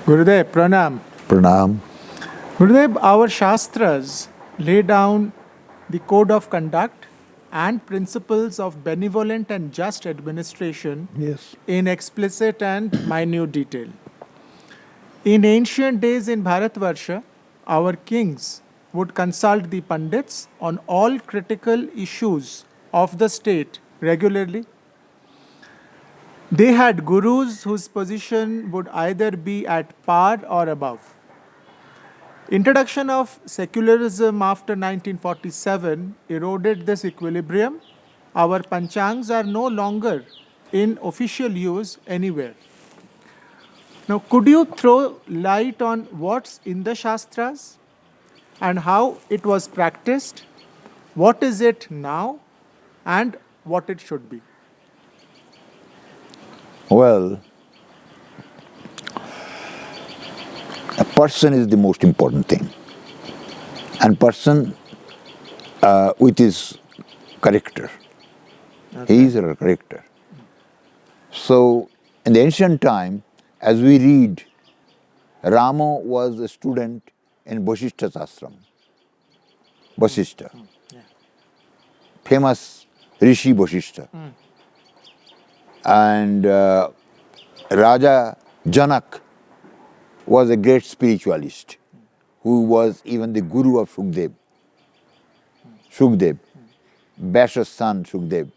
Gurudev, pranam. Pranam. Gurudev, our Shastras lay down the code of conduct and principles of benevolent and just administration Yes. in explicit and minute detail. In ancient days in Bharatvarsha, our kings would consult the Pandits on all critical issues of the state regularly. They had gurus whose position would either be at par or above. Introduction of secularism after 1947 eroded this equilibrium. Our panchangs are no longer in official use anywhere. Now, could you throw light on what's in the Shastras and how it was practiced? What is it now and what it should be? Well, a person is the most important thing. And person with his character. He is a character. So, in the ancient time, as we read, Rama was a student in Vasishtha's ashram. Vasishtha. Famous Rishi Vasishtha. And Raja Janak was a great spiritualist who was even the guru of Shukdev. Shukdev, Basha's son Shukdev,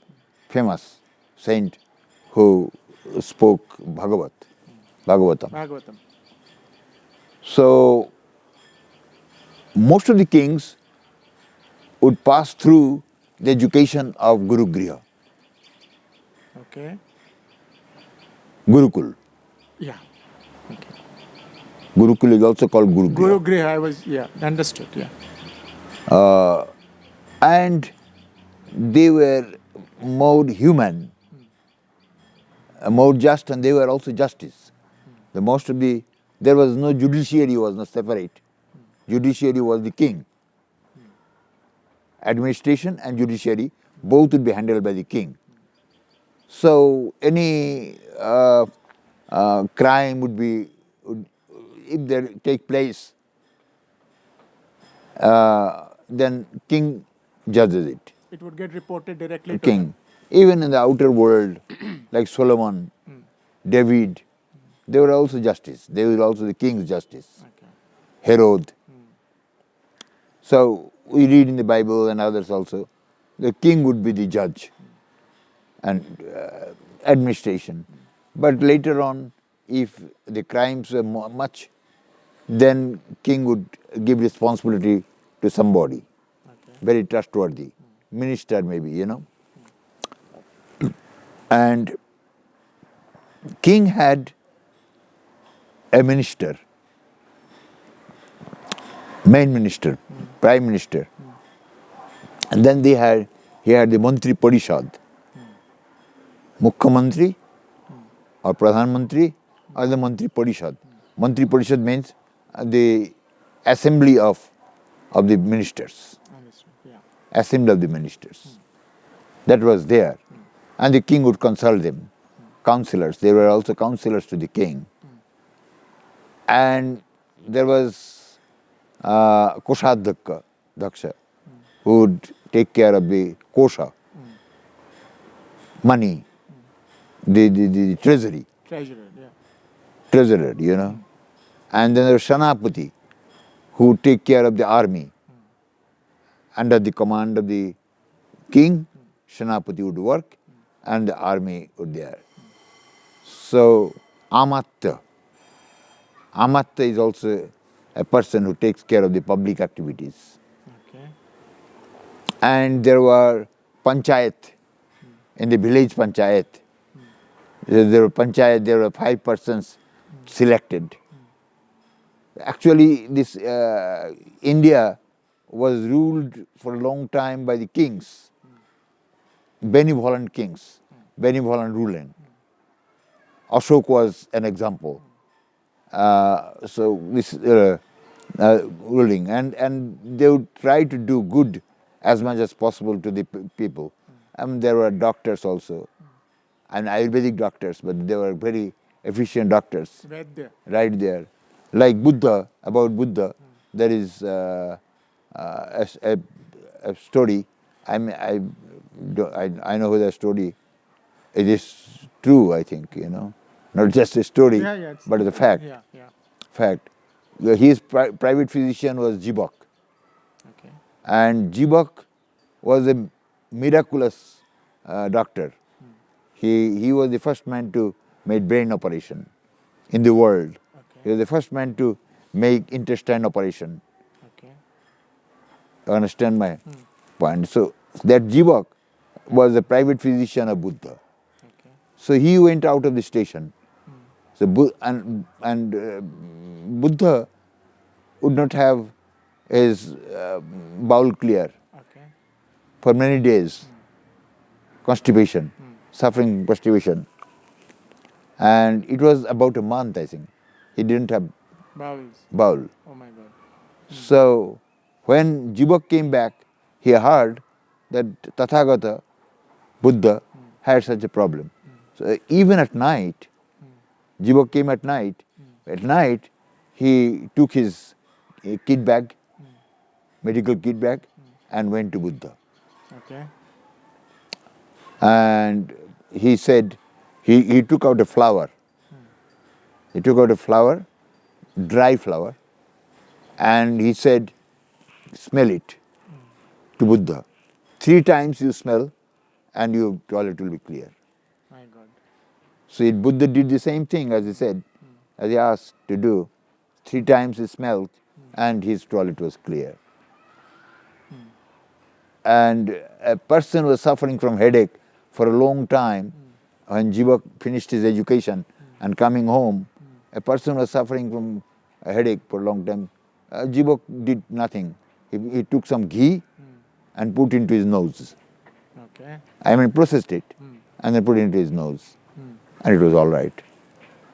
famous saint who spoke Bhagavatam. Bhagavatam. So, most of the kings would pass through the education of Guru Griha, Okay. Gurukul. Yeah. Okay. Gurukul is also called Guru Griha. Guru Griha, understood, yeah. And they were more human, more just, and they were also justice. There was no judiciary, was not separate. Judiciary was the king. Administration and judiciary both would be handled by the king. So any crime if there take place, then king judges it. It would get reported directly to King. him. Even in the outer world, like Solomon, David, they were also justice. They were also the king's justice. Okay. Herod. So we read in the Bible and others also, the king would be the judge and administration. But later on, if the crimes were much, then king would give responsibility to somebody, very trustworthy, minister maybe, And king had a minister, main minister, prime minister, and then he had the Mantri Parishad, Mukha Mantri or Pradhan Mantri or the Mantri Parishad. Mantri Parishad means the assembly of the ministers, Understood, yeah. assembly of the ministers. That was there. And the king would consult them, counselors. They were also counselors to the king. And there was Koshadhaksha, who would take care of the kosha, money, the treasury, treasurer, And then there was Shanapati, who would take care of the army. Under the command of the king, Shanapati would work and the army would be there. So, Amatta is also a person who takes care of the public activities. Okay. And there were panchayat, in the village panchayat. There were 5 persons selected. Actually, this India was ruled for a long time by the kings, benevolent kings, benevolent ruling. Ashok was an example. So this ruling, and they would try to do good as much as possible to the people. There were doctors also, and Ayurvedic doctors, but they were very efficient doctors. Right there. Right there. Like Buddha, about Buddha, there is a story. I know the story. It is true, I think, not just a story, Yeah, yeah, but the fact. yeah, yeah. Fact. His private physician was Jibok, Okay. and Jibok was a miraculous doctor. He was the first man to make brain operation in the world. He Okay. was the first man to make intestine operation. Okay. You understand my point? So that Jivak was a private physician of Buddha. Okay. So he went out of the station. So Buddha would not have his bowel clear Okay. for many days, constipation, suffering constipation. And it was about a month, I think. He didn't have Bowels. bowel. Oh my God. So when Jivak came back, he heard that Tathagata, Buddha, had such a problem. So even at night, Jivak came at night. At night, he took his kit bag, medical kit bag, and went to Buddha. Okay. And he said, he took out a flower. He took out a flower, dry flower, and he said, smell it to Buddha. 3 times you smell, and your toilet will be clear. My God. So Buddha did the same thing as he said, as he asked to do. 3 times he smelled, and his toilet was clear. And a person was suffering from headache for a long time. When Jiva finished his education and coming home, a person was suffering from a headache for a long time. Jiva did nothing. He took some ghee and put into his nose. Okay. I mean, processed it and then put it into his nose, and it was all right.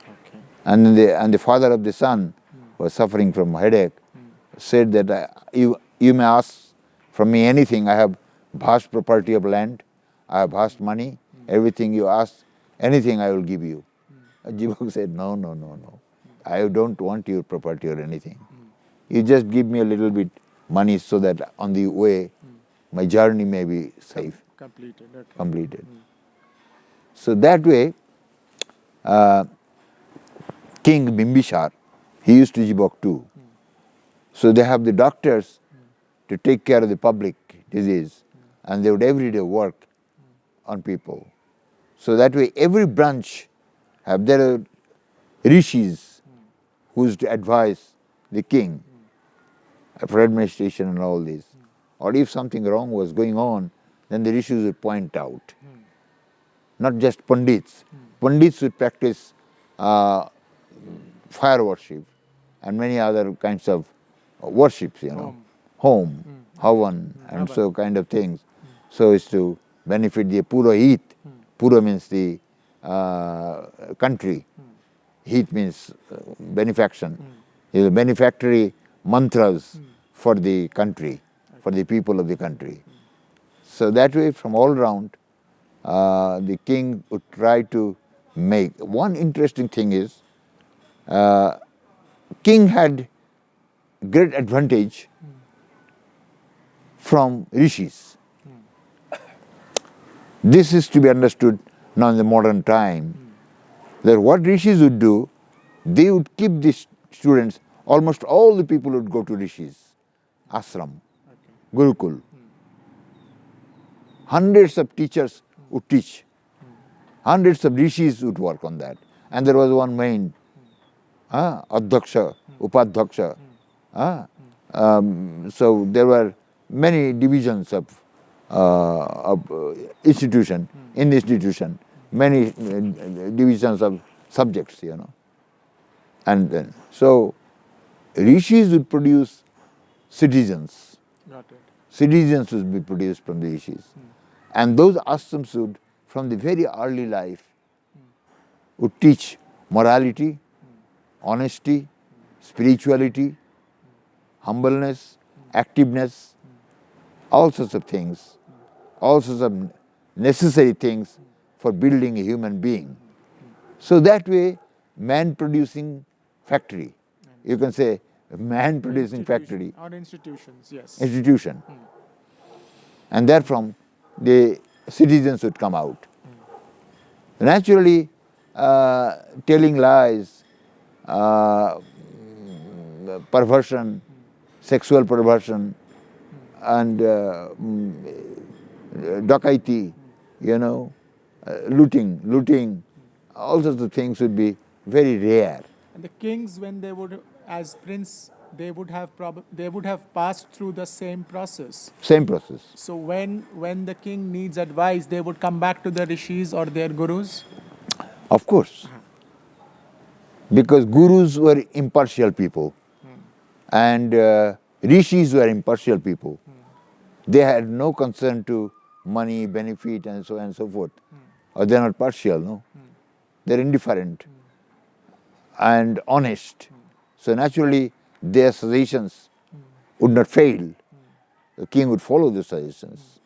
Okay. And then the father of the son was suffering from headache, said that you may ask from me anything. I have vast property of land, I have vast money, everything you ask, anything I will give you. Jiva said, no. I don't want your property or anything. You just give me a little bit money so that on the way my journey may be safe, Completed. Okay. completed. So that way, King Bimbishar, he used to Jibok too. So they have the doctors to take care of the public disease, and they would every day work on people. So that way, every branch there are rishis who used to advise the king for administration and all this. Or if something wrong was going on, then the rishis would point out. Not just pandits. Pandits would practice fire worship and many other kinds of worships, home, havan, and so kind of things. So as to benefit the Purohit. Pura means the country. Hit means benefaction. The benefactory mantras for the country, for the people of the country. So that way, from all round, the king would try to make. One interesting thing is, king had great advantage from rishis. This is to be understood now in the modern time, that what rishis would do, they would keep the students, almost all the people would go to rishis, ashram, gurukul. Hundreds of teachers would teach. Hundreds of rishis would work on that. And there was one main, adhaksha, upadhaksha. So there were many divisions of institution, in the institution, many divisions of subjects, And then, so rishis would produce citizens. Got it. Citizens would be produced from the rishis. And those ashrams would, from the very early life, would teach morality, honesty, spirituality, humbleness, activeness, all sorts of things, all sorts of necessary things for building a human being. So that way, man producing factory, you can say man producing factory, Or institutions, yes. institution. And therefrom the citizens would come out. Naturally, telling lies, perversion, sexual perversion, and dacoity, looting, all sorts of things would be very rare. And the kings, when they would, as prince, they would have passed through the same process. Same process. So when the king needs advice, they would come back to the rishis or their gurus. Of course. Because gurus were impartial people and rishis were impartial people. They had no concern to money, benefit, and so on and so forth. Or they're not partial, no? They're indifferent and honest. So naturally, their suggestions would not fail. The king would follow the suggestions.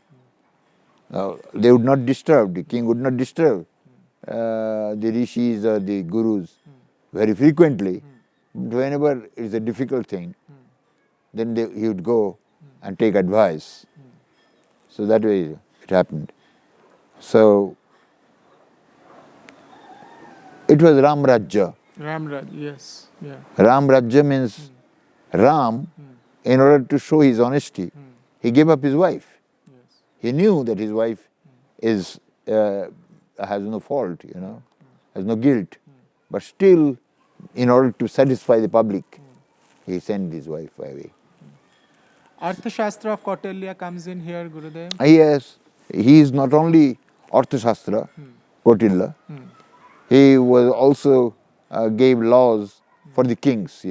They would not disturb, the king would not disturb the rishis or the gurus very frequently. Whenever it's a difficult thing, then he would go and take advice. So that way it happened. So it was Ram Rajya. Ram Raj, yes, yeah. Ram Rajya means Ram, in order to show his honesty, he gave up his wife. Yes. He knew that his wife is has no fault, has no guilt. But still, in order to satisfy the public, he sent his wife away. Arthashastra of Kautilya comes in here, Gurudev. Yes, he is not only Arthashastra, Kautilya, he was also gave laws for the kings,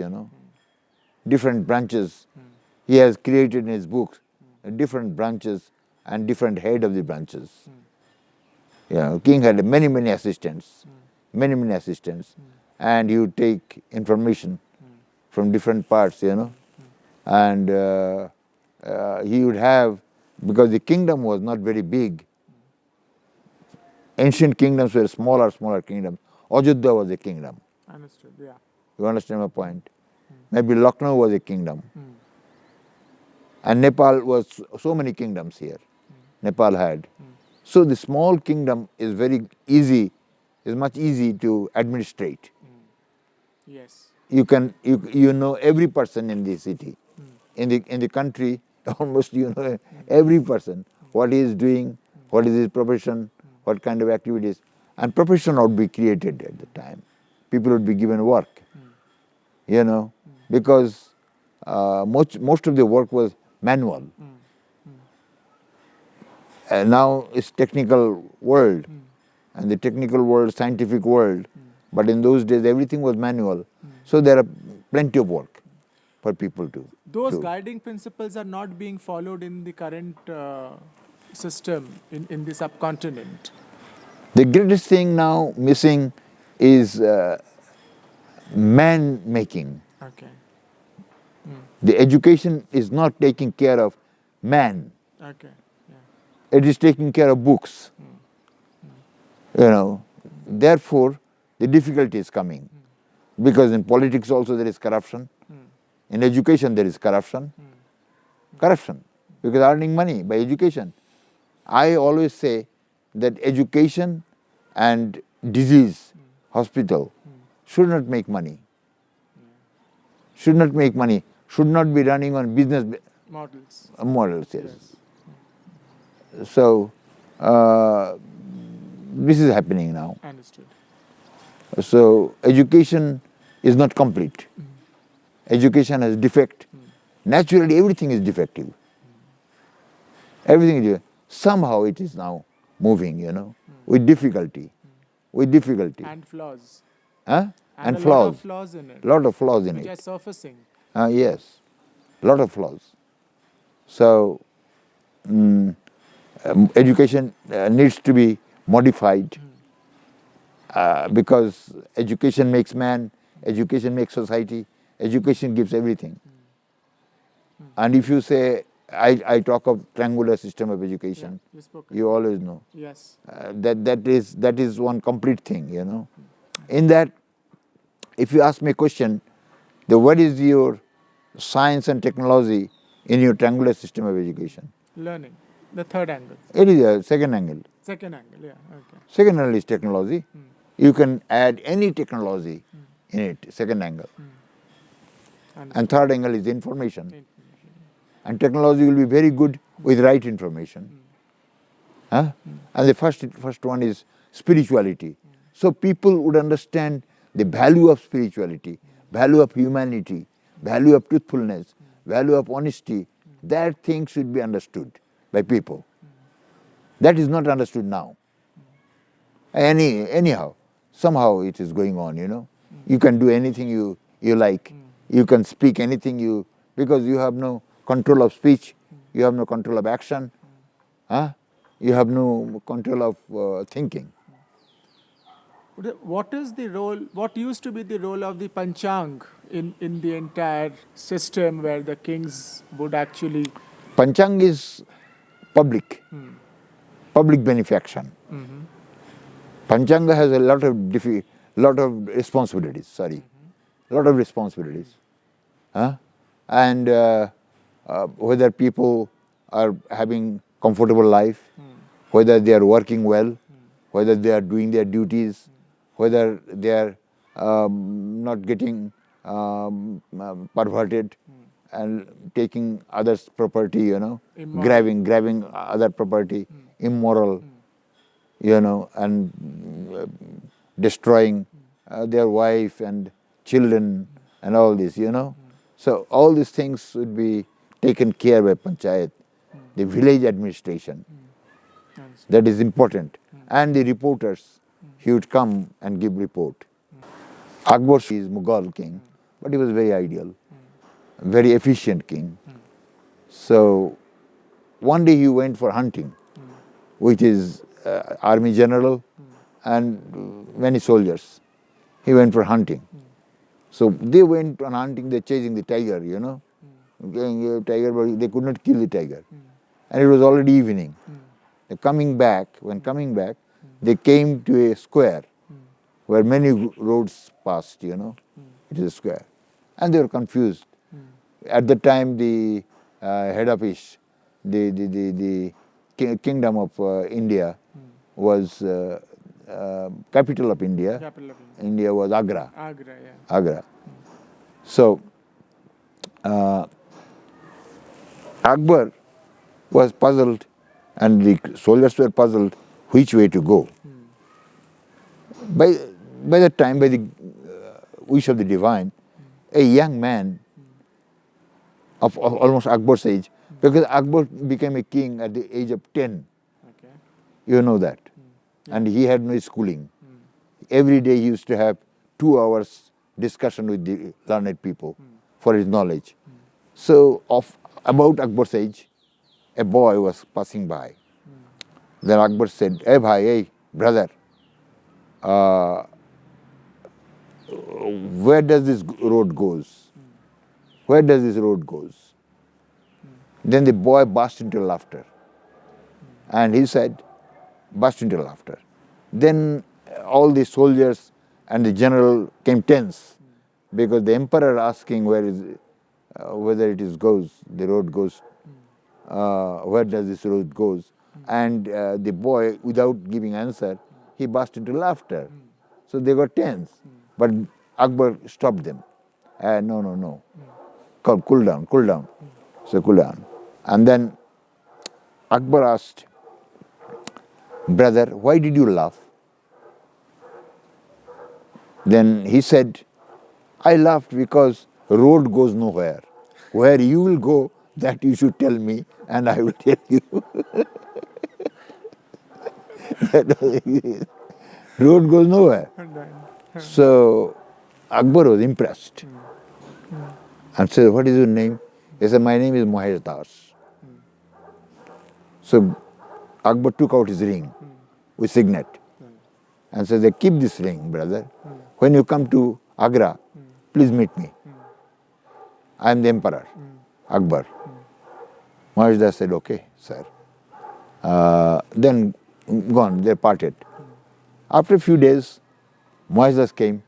different branches. He has created in his books different branches and different head of the branches. King had many assistants, many assistants, and he would take information from different parts, and he would have, because the kingdom was not very big. Ancient kingdoms were smaller kingdoms. Ajodhya was a kingdom. Understood, yeah. You understand my point? Maybe Lucknow was a kingdom. And Nepal was so many kingdoms here. Nepal had. So the small kingdom is much easy to administrate. Yes. You know every person in the city. In the country, almost you know every person, what he is doing, what is his profession, what kind of activities. And profession would be created at the time. People would be given work, because most of the work was manual. And now it's technical world, and the technical world, scientific world. But in those days, everything was manual. So there are plenty of work for people to Those do. guiding principles are not being followed in the current system in the subcontinent. The greatest thing now missing is man-making. Okay. The education is not taking care of man. Okay. Yeah. It is taking care of books. Therefore, the difficulty is coming. Because in politics also there is corruption. In education there is corruption. Corruption. Because earning money by education. I always say that education and disease, hospital, should not make money. Should not make money. Should not be running on business models, yes. So, this is happening now. Understood. So, education is not complete. Education has defect. Naturally, everything is defective. Everything is defective. Somehow it is now moving, with difficulty. With difficulty. And flaws. Huh? And flaws. lot of flaws in it. Lot of flaws in Which it. are surfacing. Yes, lot of flaws. So, education needs to be modified because education makes man, education makes society, education gives everything. And if you say, I talk of triangular system of education, you always know. Yes. That is one complete thing, In that, if you ask me a question, What is your science and technology in your triangular system of education? Learning. The third angle. It is a second angle. Second angle, yeah. Okay. Second angle is technology. You can add any technology in it, second angle. And third angle is information. And technology will be very good with right information. Huh? And the first one is spirituality. So people would understand the value of spirituality, value of humanity, value of truthfulness, value of honesty. That thing should be understood by people. That is not understood now. Anyhow, somehow it is going on, you know. You can do anything you like. You can speak anything because you have no control of speech, you have no control of action, you have no control of thinking. What used to be the role of the Panchang in the entire system where the kings would actually... Panchang is public benefaction. Panchanga has a lot of responsibilities, and whether people are having comfortable life, whether they are working well, whether they are doing their duties, whether they are not getting perverted and taking others' property, you know, grabbing other property, immoral, you know, and destroying their wife and children and all this, you know. So all these things should be taken care by Panchayat, the village administration. That is important. And the reporters, he would come and give report. Akbar is Mughal king, but he was very ideal, very efficient king. So one day he went for hunting, which is army general and many soldiers. He went for hunting. So they went on hunting, they're chasing the tiger, you know. Tiger, but they could not kill the tiger. And it was already evening. When coming back, they came to a square where many roads passed, you know. It is a square. And they were confused. At the time, the head office, the kingdom of India was capital of India. India was Agra. Agra. So Akbar was puzzled, and the soldiers were puzzled which way to go. By the wish of the divine, a young man of almost Akbar's age, because Akbar became a king at the age of 10. Okay. You know that. And he had no schooling. Every day he used to have 2 hours discussion with the learned people for his knowledge. So about Akbar's age, a boy was passing by. Then Akbar said, "Hey bhai, hey brother, where does this road goes? Where does this road goes?" Then the boy burst into laughter. And he said, burst into laughter. Then all the soldiers and the general came tense, because the emperor asking whether it is goes, the road goes, where does this road goes? And the boy, without giving answer, he burst into laughter. So they got tense. But Akbar stopped them. No. Cool down. So cool down. And then Akbar asked, "Brother, why did you laugh?" Then he said, "I laughed because road goes nowhere. Where you will go, that you should tell me, and I will tell you." Road goes nowhere. So Akbar was impressed and said, "What is your name?" He said, "My name is Maharaj Das." So Akbar took out his ring with signet and said, "Keep this ring, brother. When you come to Agra, please meet me. I am the emperor, Akbar." Maharaj Das said, "Okay, sir." Then gone, they parted. After a few days, Maharaj Das came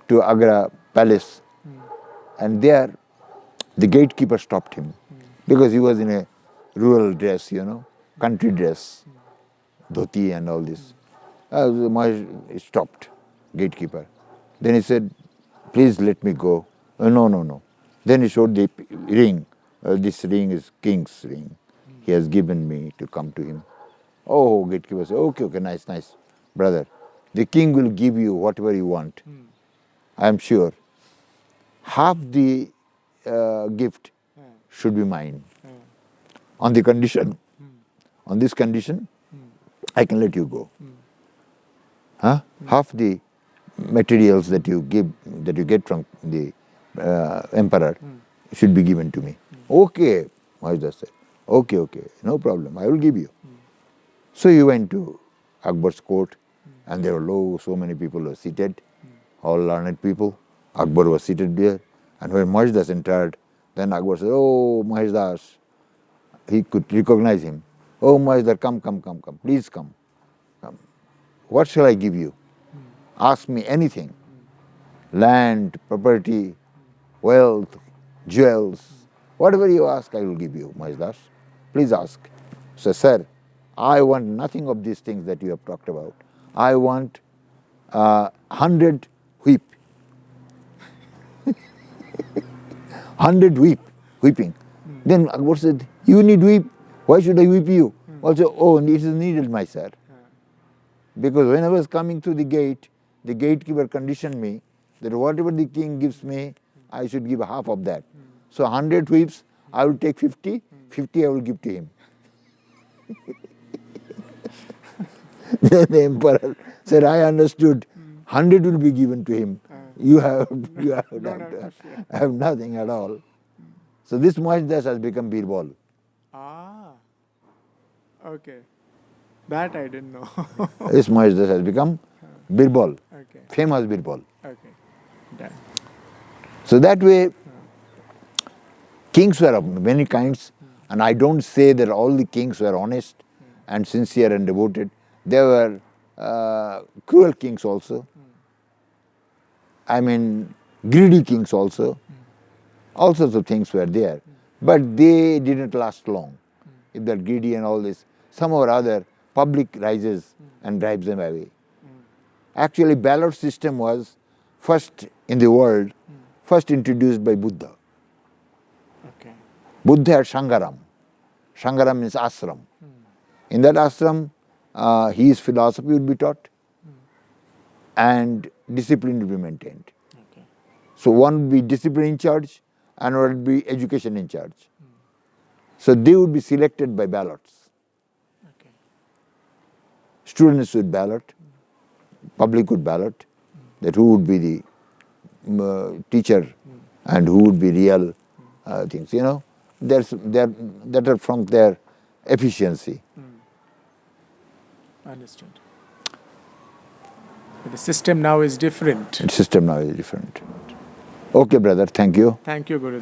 to Agra palace. And there, the gatekeeper stopped him because he was in a rural dress, country dress, dhoti and all this. Maharaj stopped, gatekeeper. Then he said, please let me go. No, no, no. Then he showed the ring. This ring is king's ring. He has given me to come to him. Oh, gatekeeper said, okay, nice, nice. Brother, the king will give you whatever you want. I am sure. Half the gift should be mine. On the condition, on this condition, I can let you go. Half the materials that you get from the emperor should be given to me. Okay, Maharaj said. Okay, no problem, I will give you. So he went to Akbar's court, and there were so many people were seated, all learned people. Akbar was seated there, and when Maharaj entered, then Akbar said, oh, Maharaj, he could recognize him. Oh, Maharaj, come, please come. What shall I give you? Ask me anything. Land, property, wealth, jewels, whatever you ask, I will give you, Maharaj. Please ask. So, sir, I want nothing of these things that you have talked about. I want 100 whip. 100 whipping. Then Akbar said, you need whip. Why should I whip you? Also, oh, it is needed, my sir. Because when I was coming through the gate, the gatekeeper conditioned me that whatever the king gives me, I should give half of that. So 100 whips, I will take 50, 50 I will give to him. Then the emperor said, I understood, 100 will be given to him. You have I have nothing at all. So this Maharaj has become Birbal. Ah, okay. That I didn't know. This Maharaj has become Birbal, Okay. famous Birbal. Okay. Done. So that way, kings were of many kinds, and I don't say that all the kings were honest and sincere and devoted. There were cruel kings also. I mean, greedy kings also. All sorts of things were there. But they didn't last long. If they're greedy and all this, somehow or other, public rises and drives them away. Actually, ballot system was first in the world, first introduced by Buddha. Okay. Buddha had Shangaram. Shangaram means ashram. In that ashram, his philosophy would be taught and discipline would be maintained. Okay. So one would be discipline in charge and one would be education in charge. So they would be selected by ballots. Okay. Students would ballot, public would ballot, that who would be the teacher and who would be real things. That are from their efficiency. Understood. But the system now is different. The system now is different. Okay, brother, thank you. Thank you, Guru.